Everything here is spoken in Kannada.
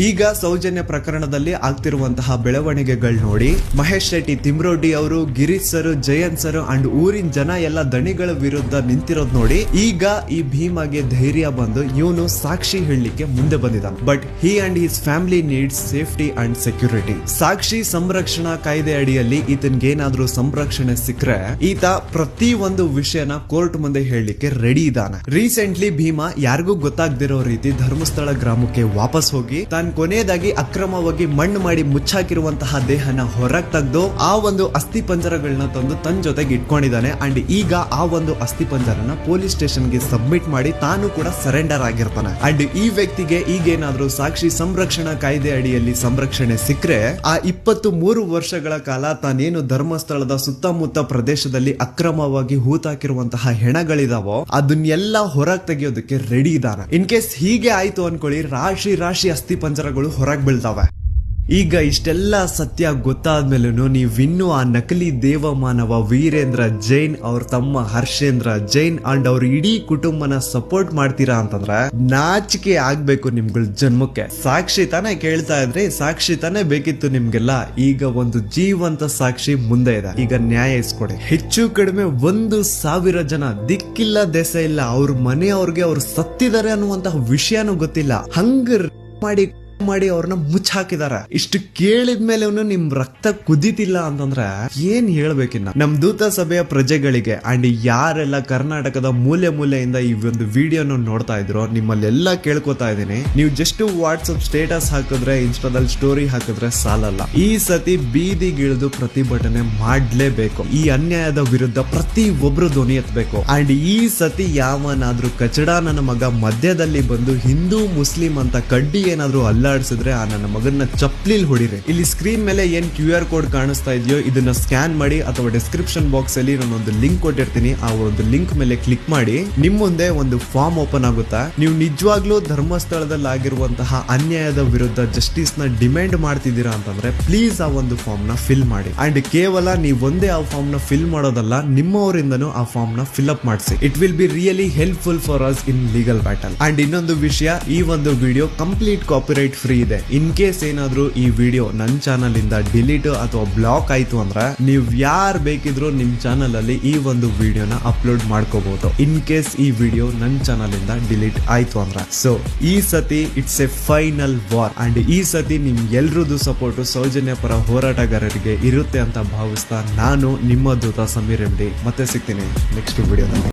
ಈಗ ಸೌಜನ್ಯ ಪ್ರಕರಣದಲ್ಲಿ ಆಗ್ತಿರುವಂತಹ ಬೆಳವಣಿಗೆಗಳು ನೋಡಿ ಮಹೇಶ್ ಶೆಟ್ಟಿ, ತಿಮ್ರೋಡಿ ಅವರು, Girish sir, Jayant sir and ಊರಿನ ಜನ ಎಲ್ಲ ದಣಿಗಳ ವಿರುದ್ಧ ನಿಂತಿರೋದ್ ನೋಡಿ ಈಗ ಈ ಭೀಮಾಗೆ ಧೈರ್ಯ ಬಂದು ಇವನು ಸಾಕ್ಷಿ ಹೇಳಲಿಕ್ಕೆ ಮುಂದೆ ಬಂದಿದ್ದಾನೆ. But he and his family needs safety and security. ಸಾಕ್ಷಿ ಸಂರಕ್ಷಣಾ ಕಾಯ್ದೆ ಅಡಿಯಲ್ಲಿ ಈತನ್ಗೆ ಏನಾದ್ರೂ ಸಂರಕ್ಷಣೆ ಸಿಕ್ಕರೆ ಈತ ಪ್ರತಿ ಒಂದು ವಿಷಯನ ಕೋರ್ಟ್ ಮುಂದೆ ಹೇಳಲಿಕ್ಕೆ ರೆಡಿ ಇದ್ದಾನೆ. ರೀಸೆಂಟ್ಲಿ ಭೀಮಾ ಯಾರಿಗೂ ಗೊತ್ತಾಗದಿರೋ ರೀತಿ ಧರ್ಮಸ್ಥಳ ಗ್ರಾಮಕ್ಕೆ ವಾಪಸ್ ಹೋಗಿ ಕೊನೆಯದಾಗಿ ಅಕ್ರಮವಾಗಿ ಮಣ್ಣು ಮಾಡಿ ಮುಚ್ಚಾಕಿರುವಂತಹ ದೇಹನ ಹೊರಗೆ ತೆಗೆದು ಆ ಒಂದು ಅಸ್ಥಿ ಪಂಜರಗಳನ್ನ ತಂದು ತನ್ನ ಜೊತೆಗೆ ಇಟ್ಕೊಂಡಿದ್ದಾನೆ. ಅಂಡ್ ಈಗ ಆ ಒಂದು ಅಸ್ಥಿ ಪಂಜರನ ಪೊಲೀಸ್ ಸ್ಟೇಷನ್ಗೆ ಸಬ್ಮಿಟ್ ಮಾಡಿ ತಾನು ಕೂಡ ಸರೆಂಡರ್ ಆಗಿರ್ತಾನೆ. ಅಂಡ್ ಈ ವ್ಯಕ್ತಿಗೆ ಈಗೇನಾದ್ರೂ ಸಾಕ್ಷಿ ಸಂರಕ್ಷಣಾ ಕಾಯ್ದೆ ಅಡಿಯಲ್ಲಿ ಸಂರಕ್ಷಣೆ ಸಿಕ್ಕರೆ ಆ 23 ವರ್ಷಗಳ ಕಾಲ ತಾನೇನು ಧರ್ಮಸ್ಥಳದ ಸುತ್ತಮುತ್ತ ಪ್ರದೇಶದಲ್ಲಿ ಅಕ್ರಮವಾಗಿ ಹೂತಾಕಿರುವಂತಹ ಹೆಣಗಳಿದಾವೋ ಅದನ್ನೆಲ್ಲ ಹೊರಗೆ ತೆಗೆಯೋದಕ್ಕೆ ರೆಡಿ ಇದ್ದಾನೆ. ಇನ್ ಕೇಸ್ ಹೀಗೆ ಆಯ್ತು ಅನ್ಕೊಳ್ಳಿ, ರಾಶಿ ಅಸ್ಥಿ ಪಂಜರಗಳು ಹೊರಗೆ ಬೀಳ್ತಾವೆ. ಈಗ ಇಷ್ಟೆಲ್ಲ ಸತ್ಯ ಗೊತ್ತಾದ್ಮೇಲೂ ನೀವಿನ್ನೂ ಆ ನಕಲಿ ದೇವಮಾನವ ವೀರೇಂದ್ರ ಜೈನ್ ಅವ್ರ ತಮ್ಮ ಹರ್ಷೇಂದ್ರ ಜೈನ್ ಅಂಡ್ ಅವ್ರ ಇಡೀ ಕುಟುಂಬನ ಸಪೋರ್ಟ್ ಮಾಡ್ತೀರಾ ಅಂತಂದ್ರೆ ನಾಚಿಕೆ ಆಗ್ಬೇಕು ನಿಮ್ಗಳ ಜನ್ಮಕ್ಕೆ. ಸಾಕ್ಷಿ ತಾನೇ ಕೇಳ್ತಾ ಇದ್ರಿ, ಸಾಕ್ಷಿ ತಾನೇ ಬೇಕಿತ್ತು ನಿಮ್ಗೆಲ್ಲ. ಈಗ ಒಂದು ಜೀವಂತ ಸಾಕ್ಷಿ ಮುಂದೆ ಇದೆ, ಈಗ ನ್ಯಾಯ ಇಸ್ಕೊಡಿ. ಹೆಚ್ಚು ಕಡಿಮೆ 1,000 ಜನ ದಿಕ್ಕಿಲ್ಲ ದೆಸೆ ಇಲ್ಲ, ಅವ್ರ ಮನೆಯವ್ರಿಗೆ ಅವ್ರು ಸತ್ತಿದ್ದಾರೆ ಅನ್ನುವಂತಹ ವಿಷಯನೂ ಗೊತ್ತಿಲ್ಲ, ಹಂಗ ಮಾಡಿ ಅವ್ರನ್ನ ಮುಚ್ಚಾಕಿದಾರ. ಇಷ್ಟು ಕೇಳಿದ್ಮೇಲೆ ನಿಮ್ ರಕ್ತ ಕುದಿತಿಲ್ಲ ಅಂತಂದ್ರೆ ಏನ್ ಹೇಳ್ಬೇಕಿನ್ನ. ನಮ್ ದೂತ ಸಭೆಯ ಪ್ರಜೆಗಳಿಗೆ ಅಂಡ್ ಯಾರೆಲ್ಲ ಕರ್ನಾಟಕದ ಮೂಲೆಯಿಂದ ಈ ಒಂದು ವಿಡಿಯೋನ ನೋಡ್ತಾ ಇದ್ರು ನಿಮ್ಮಲ್ಲೆಲ್ಲ ಕೇಳ್ಕೊತಾ ಇದೀನಿ, ನೀವು ಜಸ್ಟ್ ವಾಟ್ಸ್ಆಪ್ ಸ್ಟೇಟಸ್ ಹಾಕಿದ್ರೆ, ಇನ್ಸ್ಟಾದಲ್ಲಿ ಸ್ಟೋರಿ ಹಾಕಿದ್ರೆ ಸಾಲಲ್ಲ. ಈ ಸತಿ ಬೀದಿಗಿಳಿದು ಪ್ರತಿಭಟನೆ ಮಾಡ್ಲೇಬೇಕು. ಈ ಅನ್ಯಾಯದ ವಿರುದ್ಧ ಪ್ರತಿ ಒಬ್ರು ಧ್ವನಿ ಎತ್ತಬೇಕು. ಅಂಡ್ ಈ ಸತಿ ಯಾವನಾದ್ರೂ ಕಚಡ ನನ್ನ ಮಗ ಮಧ್ಯದಲ್ಲಿ ಬಂದು ಹಿಂದೂ ಮುಸ್ಲಿಂ ಅಂತ ಕಡ್ಡಿ ಏನಾದ್ರೂ ಅಲ್ಲಾಡಿಸಿದ್ರೆ ಆ ನನ್ನ ಮಗನ್ನ ಚಪ್ಲಿಲ್ ಹೊಡಿರಿ. ಇಲ್ಲಿ ಸ್ಕ್ರೀನ್ ಮೇಲೆ ಏನ್ QR ಕೋಡ್ ಕಾಣಿಸ್ತಾ ಇದೆಯೋ ಇದನ್ನ ಸ್ಕ್ಯಾನ್ ಮಾಡಿ ಅಥವಾ ಡಿಸ್ಕ್ರಿಪ್ಷನ್ ಬಾಕ್ಸ್ ಅಲ್ಲಿ ನಾನೊಂದು ಲಿಂಕ್ ಕೊಟ್ಟಿರ್ತೀನಿ, ಆ ಒಂದು ಲಿಂಕ್ ಮೇಲೆ ಕ್ಲಿಕ್ ಮಾಡಿ ನಿಮ್ ಮುಂದೆ ಒಂದು ಫಾರ್ಮ್ ಓಪನ್ ಆಗುತ್ತಾ. ನೀವು ನಿಜವಾಗ್ಲೂ ಧರ್ಮಸ್ಥಳದಲ್ಲಿ ಆಗಿರುವಂತಹ ಅನ್ಯಾಯದ ವಿರುದ್ಧ ಜಸ್ಟಿಸ್ ನ ಡಿಮ್ಯಾಂಡ್ ಮಾಡ್ತಿದ್ದೀರಾ ಅಂತಂದ್ರೆ ಪ್ಲೀಸ್ ಆ ಒಂದು ಫಾರ್ಮ್ ನ ಫಿಲ್ ಮಾಡಿ. ಅಂಡ್ ಕೇವಲ ನೀವೊಂದೇ ಆ ಫಾರ್ಮ್ ನ ಫಿಲ್ ಮಾಡೋದಲ್ಲ, ನಿಮ್ಮವರಿಂದನೂ ಆ ಫಾರ್ಮ್ ನ ಫಿಲ್ ಅಪ್ ಮಾಡಿಸಿ. It will be really helpful for us in legal battle. And ಇನ್ನೊಂದು ವಿಷಯ, ಈ ಒಂದು ವಿಡಿಯೋ ಕಂಪ್ಲೀಟ್ ಕಾಪಿರೈಟ್ ಫ್ರೀ ಇದೆ. ಇನ್ ಕೇಸ್ ಏನಾದ್ರೂ ಈ ವಿಡಿಯೋ ನನ್ನ ಚಾನಲ್ ಇಂದ ಡಿಲೀಟ್ ಅಥವಾ ಬ್ಲಾಕ್ ಆಯ್ತು ಅಂದ್ರೆ ನೀವ್ ಯಾರು ಬೇಕಿದ್ರು ನಿಮ್ ಚಾನಲ್ ಅಲ್ಲಿ ಈ ಒಂದು ವಿಡಿಯೋನ ಅಪ್ಲೋಡ್ ಮಾಡ್ಕೋಬಹುದು. ಇನ್ ಕೇಸ್ ಈ ವಿಡಿಯೋ ನನ್ನ ಚಾನಲ್ ಇಂದ ಡಿಲೀಟ್ ಆಯ್ತು ಅಂದ್ರೆ. ಸೊ ಈ ಸತಿ it's A final war and ಈ ಸತಿ ನಿಮ್ ಎಲ್ರದ್ದು ಸಪೋರ್ಟ್ ಸೌಜನ್ಯ ಪರ ಹೋರಾಟಗಾರರಿಗೆ ಇರುತ್ತೆ ಅಂತ ಭಾವಿಸ್ತಾ ನಾನು ನಿಮ್ಮ ದೂತ ಸಮೀರ್ MD ಮತ್ತೆ ಸಿಗ್ತೀನಿ ನೆಕ್ಸ್ಟ್ ವಿಡಿಯೋದಲ್ಲಿ.